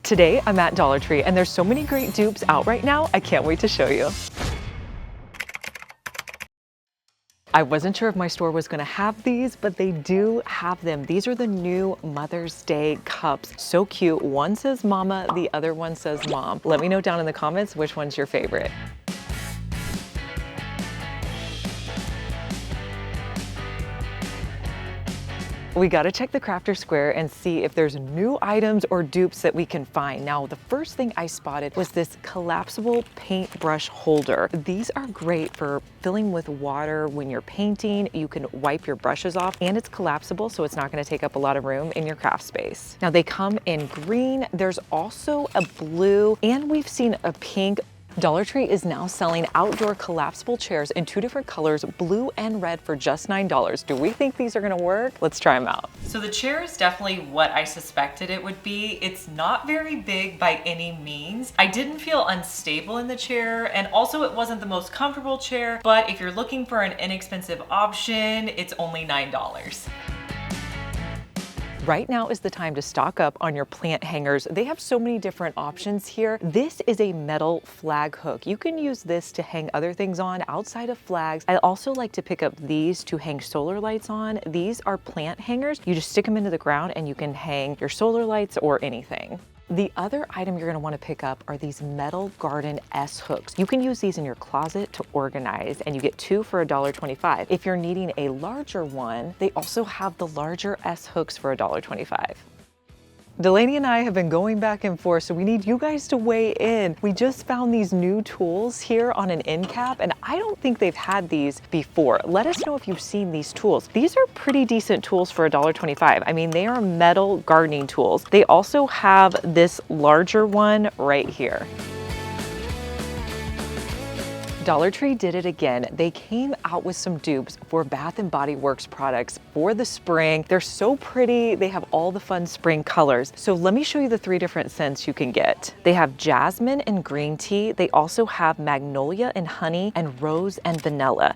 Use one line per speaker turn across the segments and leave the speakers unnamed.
Today I'm at Dollar Tree and there's so many great dupes out right now, I can't wait to show you. I wasn't sure if my store was gonna have these, but they do have them. These are the new Mother's Day cups. So cute. One says mama, the other one says mom. Let me know down in the comments which one's your favorite. We gotta check the Crafter Square and see if there's new items or dupes that we can find. Now, the first thing I spotted was this collapsible paintbrush holder. These are great for filling with water when you're painting. You can wipe your brushes off and it's collapsible, so it's not gonna take up a lot of room in your craft space. Now, they come in green. There's also a blue, and we've seen a pink. Dollar Tree is now selling outdoor collapsible chairs in 2 different colors, blue and red, for just $9. Do we think these are gonna work? Let's try them out. So the chair is definitely what I suspected it would be. It's not very big by any means. I didn't feel unstable in the chair, and also it wasn't the most comfortable chair, but if you're looking for an inexpensive option, it's only $9. Right now is the time to stock up on your plant hangers. They have so many different options here. This is a metal flag hook. You can use this to hang other things on outside of flags. I also like to pick up these to hang solar lights on. These are plant hangers. You just stick them into the ground and you can hang your solar lights or anything. The other item you're gonna wanna pick up are these metal garden S hooks. You can use these in your closet to organize, and you get 2 for $1.25. If you're needing a larger one, they also have the larger S hooks for $1.25. Delaney and I have been going back and forth, so we need you guys to weigh in. We just found these new tools here on an end cap, and I don't think they've had these before. Let us know if you've seen these tools. These are pretty decent tools for $1.25. I mean, they are metal gardening tools. They also have this larger one right here. Dollar Tree did it again. They came out with some dupes for Bath & Body Works products for the spring. They're so pretty. They have all the fun spring colors. So let me show you the 3 different scents you can get. They have jasmine and green tea. They also have magnolia and honey, and rose and vanilla.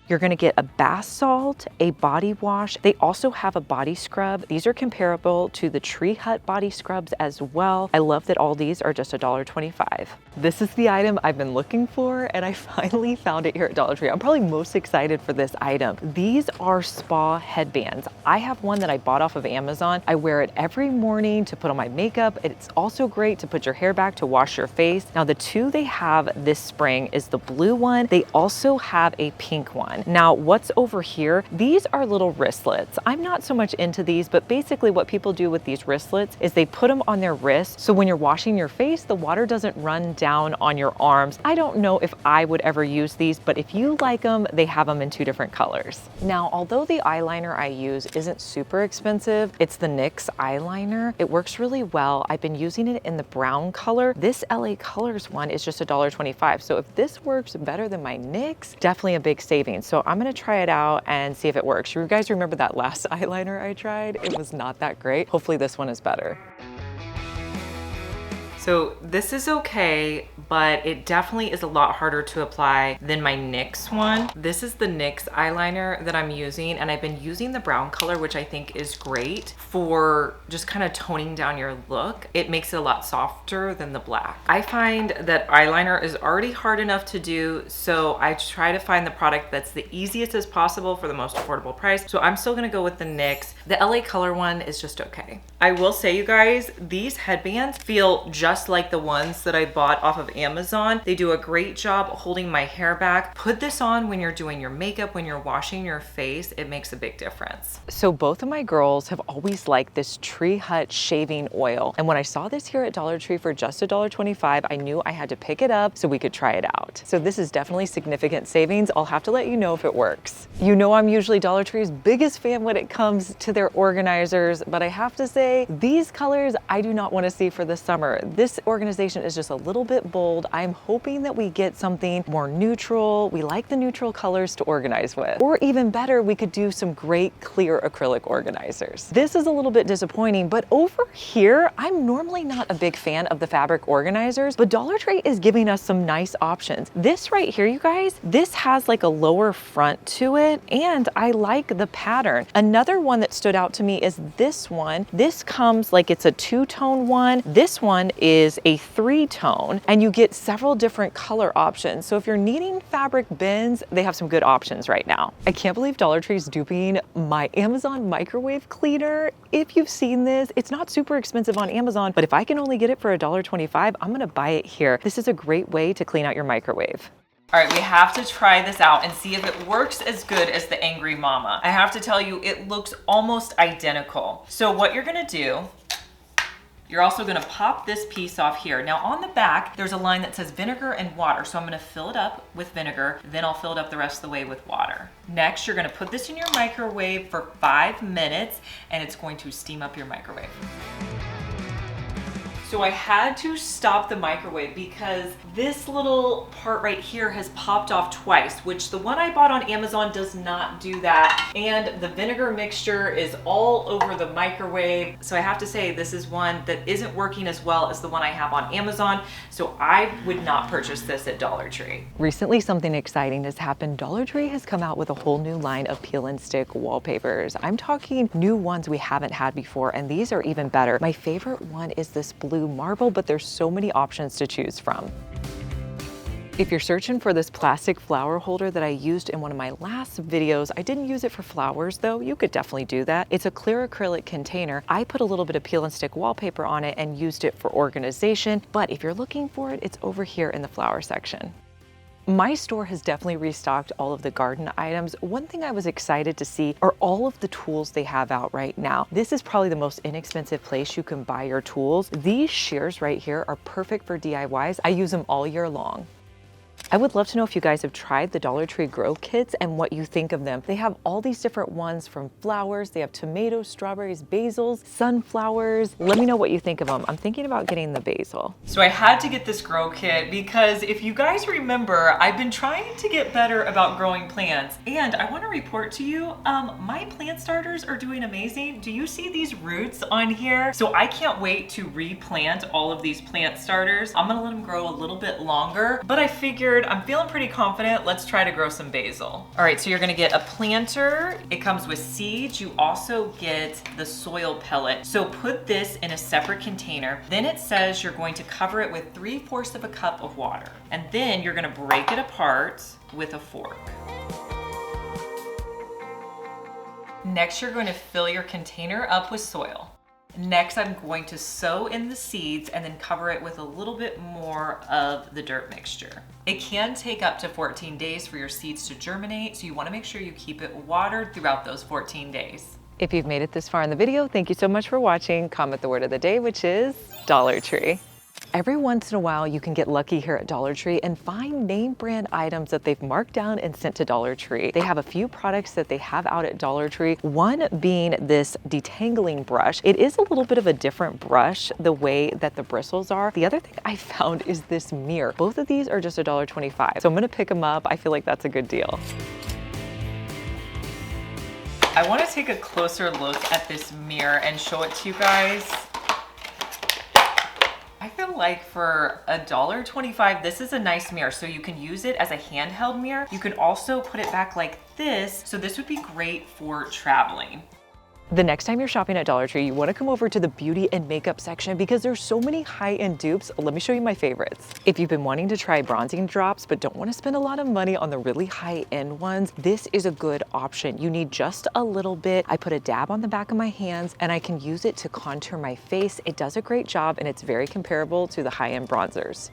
You're gonna get a bath salt, a body wash. They also have a body scrub. These are comparable to the Tree Hut body scrubs as well. I love that all these are just $1.25. This is the item I've been looking for, and I finally found it here at Dollar Tree. I'm probably most excited for this item. These are spa headbands. I have one that I bought off of Amazon. I wear it every morning to put on my makeup. It's also great to put your hair back to wash your face. Now, the 2 they have this spring is the blue one. They also have a pink one. Now, what's over here? These are little wristlets. I'm not so much into these, but basically what people do with these wristlets is they put them on their wrists, so when you're washing your face, the water doesn't run down on your arms. I don't know if I would ever use these, but if you like them, they have them in 2 different colors. Now, although the eyeliner I use isn't super expensive, it's the NYX eyeliner. It works really well. I've been using it in the brown color. This LA Colors one is just $1.25. So if this works better than my NYX, definitely a big savings. So I'm gonna try it out and see if it works. You guys remember that last eyeliner I tried? It was not that great. Hopefully this one is better. So this is okay, but it definitely is a lot harder to apply than my NYX one. This is the NYX eyeliner that I'm using, and I've been using the brown color, which I think is great for just kind of toning down your look. It makes it a lot softer than the black. I find that eyeliner is already hard enough to do, so I try to find the product that's the easiest as possible for the most affordable price. So I'm still gonna go with the NYX. The LA Color one is just okay. I will say, you guys, these headbands feel just like the ones that I bought off of Amazon. They do a great job holding my hair back. Put this on when you're doing your makeup, when you're washing your face. It makes a big difference. So both of my girls have always liked this Tree Hut shaving oil. And when I saw this here at Dollar Tree for just $1.25, I knew I had to pick it up so we could try it out. So this is definitely significant savings. I'll have to let you know if it works. You know I'm usually Dollar Tree's biggest fan when it comes to their organizers, but I have to say, these colors I do not want to see for the summer. This organization is just a little bit bold. I'm hoping that we get something more neutral. We like the neutral colors to organize with. Or even better, we could do some great clear acrylic organizers. This is a little bit disappointing, but over here, I'm normally not a big fan of the fabric organizers, but Dollar Tree is giving us some nice options. This right here, you guys, this has like a lower front to it, and I like the pattern. Another one that stood out to me is this one. This comes like it's a two-tone one. This one is a three-tone, and you get several different color options. So if you're needing fabric bins, they have some good options right now. I can't believe Dollar Tree's duping my Amazon microwave cleaner. If you've seen this, it's not super expensive on Amazon, but if I can only get it for $1.25, I'm gonna buy it here. This is a great way to clean out your microwave. All right, we have to try this out and see if it works as good as the Angry Mama. I have to tell you, it looks almost identical. So what you're gonna do, you're also gonna pop this piece off here. Now on the back, there's a line that says vinegar and water. So I'm gonna fill it up with vinegar, then I'll fill it up the rest of the way with water. Next, you're gonna put this in your microwave for 5 minutes, and it's going to steam up your microwave. So I had to stop the microwave because this little part right here has popped off twice, which the one I bought on Amazon does not do that. And the vinegar mixture is all over the microwave. So I have to say this is one that isn't working as well as the one I have on Amazon. So I would not purchase this at Dollar Tree. Recently, something exciting has happened. Dollar Tree has come out with a whole new line of peel and stick wallpapers. I'm talking new ones we haven't had before, and these are even better. My favorite one is this blue marble, but there's so many options to choose from. If you're searching for this plastic flower holder that I used in one of my last videos, I didn't use it for flowers though, you could definitely do that. It's a clear acrylic container. I put a little bit of peel and stick wallpaper on it and used it for organization, but if you're looking for it, it's over here in the flower section. My store has definitely restocked all of the garden items. One thing I was excited to see are all of the tools they have out right now. This is probably the most inexpensive place you can buy your tools. These shears right here are perfect for DIYs. I use them all year long. I would love to know if you guys have tried the Dollar Tree grow kits and what you think of them. They have all these different ones from flowers. They have tomatoes, strawberries, basils, sunflowers. Let me know what you think of them. I'm thinking about getting the basil. So I had to get this grow kit because if you guys remember, I've been trying to get better about growing plants. And I want to report to you, my plant starters are doing amazing. Do you see these roots on here? So I can't wait to replant all of these plant starters. I'm gonna let them grow a little bit longer, but I figured I'm feeling pretty confident. Let's try to grow some basil. All right, so you're gonna get a planter. It comes with seeds. You also get the soil pellet. So put this in a separate container. Then it says you're going to cover it with 3/4 of a cup of water. And then you're gonna break it apart with a fork. Next, you're going to fill your container up with soil. Next, I'm going to sow in the seeds and then cover it with a little bit more of the dirt mixture. It can take up to 14 days for your seeds to germinate, so you want to make sure you keep it watered throughout those 14 days. If you've made it this far in the video, thank you so much for watching. Comment the word of the day, which is Dollar Tree. Every once in a while, you can get lucky here at Dollar Tree and find name brand items that they've marked down and sent to Dollar Tree. They have a few products that they have out at Dollar Tree, one being this detangling brush. It is a little bit of a different brush, the way that the bristles are. The other thing I found is this mirror. Both of these are just $1.25, so I'm gonna pick them up. I feel like that's a good deal. I wanna take a closer look at this mirror and show it to you guys. I feel like for $1.25, this is a nice mirror. So you can use it as a handheld mirror. You can also put it back like this. So this would be great for traveling. The next time you're shopping at Dollar Tree, you want to come over to the beauty and makeup section because there's so many high-end dupes. Let me show you my favorites. If you've been wanting to try bronzing drops but don't want to spend a lot of money on the really high-end ones, this is a good option. You need just a little bit. I put a dab on the back of my hands and I can use it to contour my face. It does a great job and it's very comparable to the high-end bronzers.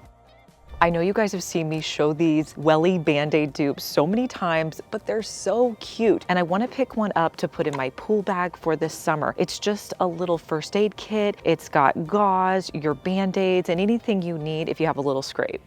I know you guys have seen me show these welly Band-Aid dupes so many times, but they're so cute. And I want to pick one up to put in my pool bag for this summer. It's just a little first aid kit. It's got gauze, your Band-Aids, and anything you need if you have a little scrape.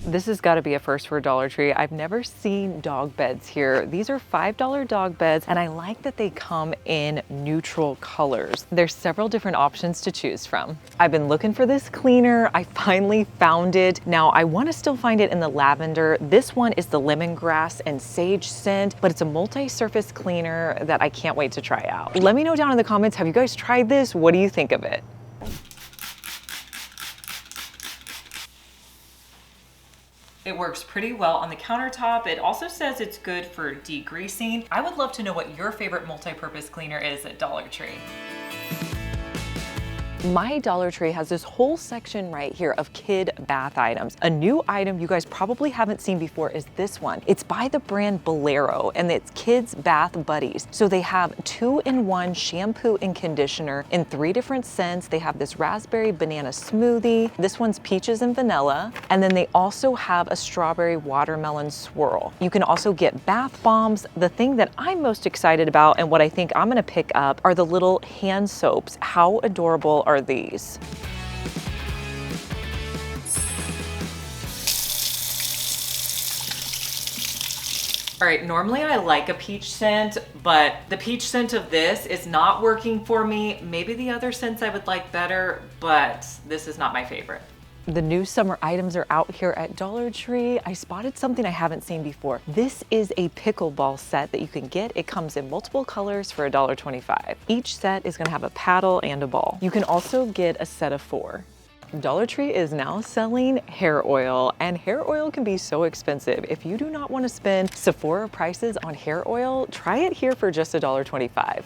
This has got to be a first for Dollar Tree. I've never seen dog beds here. These are $5 dog beds, and I like that they come in neutral colors. There's several different options to choose from. I've been looking for this cleaner. I finally found it. Now, I want to still find it in the lavender. This one is the lemongrass and sage scent, but it's a multi-surface cleaner that I can't wait to try out. Let me know down in the comments, have you guys tried this? What do you think of it? It works pretty well on the countertop. It also says it's good for degreasing. I would love to know what your favorite multi-purpose cleaner is at Dollar Tree. My Dollar Tree has this whole section right here of kid bath items. A new item you guys probably haven't seen before is this one. It's by the brand Bolero, and it's Kids Bath Buddies. So they have 2-in-1 shampoo and conditioner in 3 different scents. They have this raspberry banana smoothie. This one's peaches and vanilla. And then they also have a strawberry watermelon swirl. You can also get bath bombs. The thing that I'm most excited about and what I think I'm gonna pick up are the little hand soaps. How adorable are these? All right, normally I like a peach scent, but the peach scent of this is not working for me. Maybe the other scents I would like better, but this is not my favorite. The new summer items are out here at Dollar Tree. I spotted something I haven't seen before. This is a pickleball set that you can get. It comes in multiple colors for $1.25. Each set is gonna have a paddle and a ball. You can also get a set of 4. Dollar Tree is now selling hair oil, and hair oil can be so expensive. If you do not want to spend Sephora prices on hair oil, try it here for just $1.25.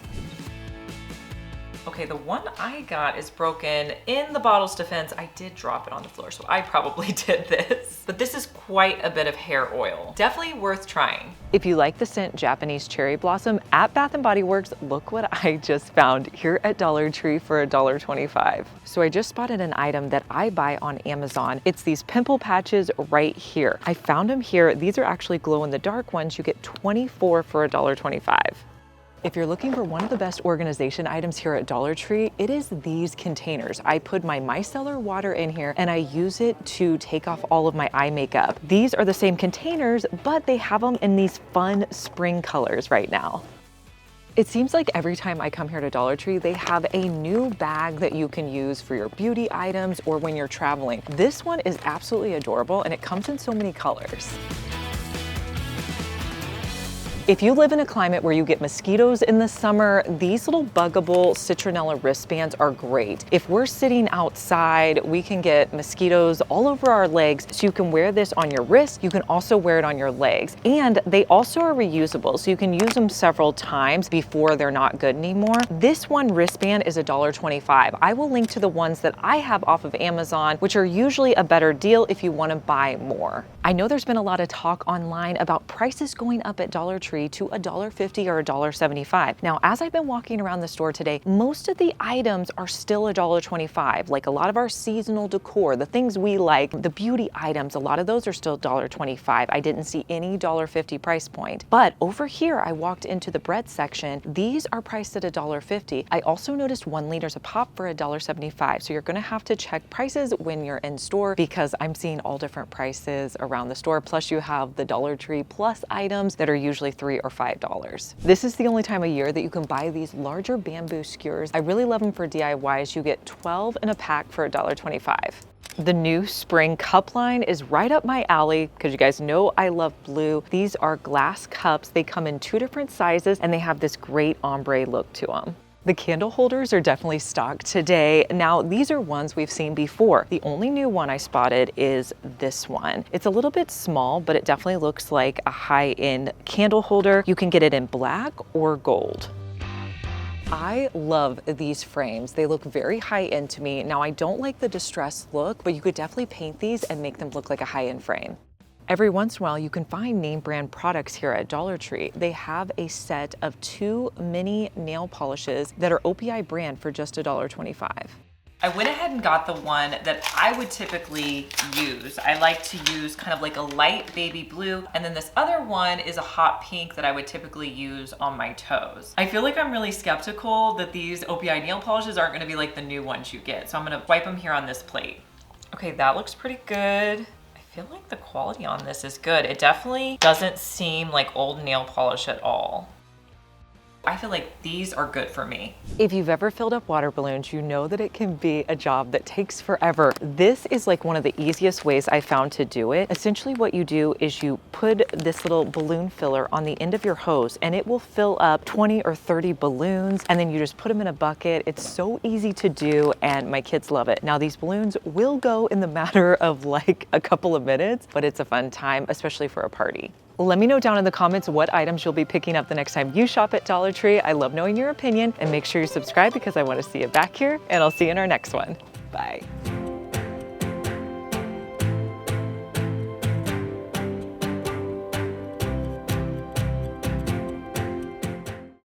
Okay, the one I got is broken. In the bottle's defense, I did drop it on the floor, so I probably did this. But this is quite a bit of hair oil. Definitely worth trying. If you like the scent Japanese Cherry Blossom at Bath & Body Works, look what I just found here at Dollar Tree for $1.25. So I just spotted an item that I buy on Amazon. It's these pimple patches right here. I found them here. These are actually glow-in-the-dark ones. You get 24 for $1.25. If you're looking for one of the best organization items here at Dollar Tree, it is these containers. I put my micellar water in here and I use it to take off all of my eye makeup. These are the same containers, but they have them in these fun spring colors right now. It seems like every time I come here to Dollar Tree, they have a new bag that you can use for your beauty items or when you're traveling. This one is absolutely adorable and it comes in so many colors. If you live in a climate where you get mosquitoes in the summer, these little Buggable citronella wristbands are great. If we're sitting outside, we can get mosquitoes all over our legs, so you can wear this on your wrist. You can also wear it on your legs. And they also are reusable, so you can use them several times before they're not good anymore. This one wristband is $1.25. I will link to the ones that I have off of Amazon, which are usually a better deal if you want to buy more. I know there's been a lot of talk online about prices going up at Dollar Tree to $1.50 or $1.75. Now, as I've been walking around the store today, most of the items are still $1.25. Like a lot of our seasonal decor, the things we like, the beauty items, a lot of those are still $1.25. I didn't see any $1.50 price point. But over here, I walked into the bread section. These are priced at $1.50. I also noticed 1 liter's a pop for $1.75. So you're gonna have to check prices when you're in store because I'm seeing all different prices around the store. Plus you have the Dollar Tree Plus items that are usually $3 or $5. This is the only time of year that you can buy these larger bamboo skewers. I really love them for DIYs. You get 12 in a pack for $1.25. The new spring cup line is right up my alley because you guys know I love blue. These are glass cups. They come in 2 different sizes and they have this great ombre look to them. The candle holders are definitely stocked today. Now, these are ones we've seen before. The only new one I spotted is this one. It's a little bit small, but it definitely looks like a high-end candle holder. You can get it in black or gold. I love these frames. They look very high-end to me. Now, I don't like the distressed look, but you could definitely paint these and make them look like a high-end frame. Every once in a while, you can find name brand products here at Dollar Tree. They have a set of 2 mini nail polishes that are OPI brand for just $1.25. I went ahead and got the one that I would typically use. I like to use kind of like a light baby blue, and then this other one is a hot pink that I would typically use on my toes. I feel like I'm really skeptical that these OPI nail polishes aren't gonna be like the new ones you get, so I'm gonna wipe them here on this plate. Okay, that looks pretty good. I I feel like the quality on this is good. It definitely doesn't seem like old nail polish at all. I feel like these are good for me. If you've ever filled up water balloons, you know that it can be a job that takes forever. This is like one of the easiest ways I found to do it. Essentially what you do is you put this little balloon filler on the end of your hose and it will fill up 20 or 30 balloons, and then you just put them in a bucket. It's so easy to do and my kids love it. Now these balloons will go in the matter of like a couple of minutes, but it's a fun time, especially for a party. Let me know down in the comments what items you'll be picking up the next time you shop at Dollar Tree. I love knowing your opinion, and make sure you subscribe because I want to see you back here, and I'll see you in our next one. Bye.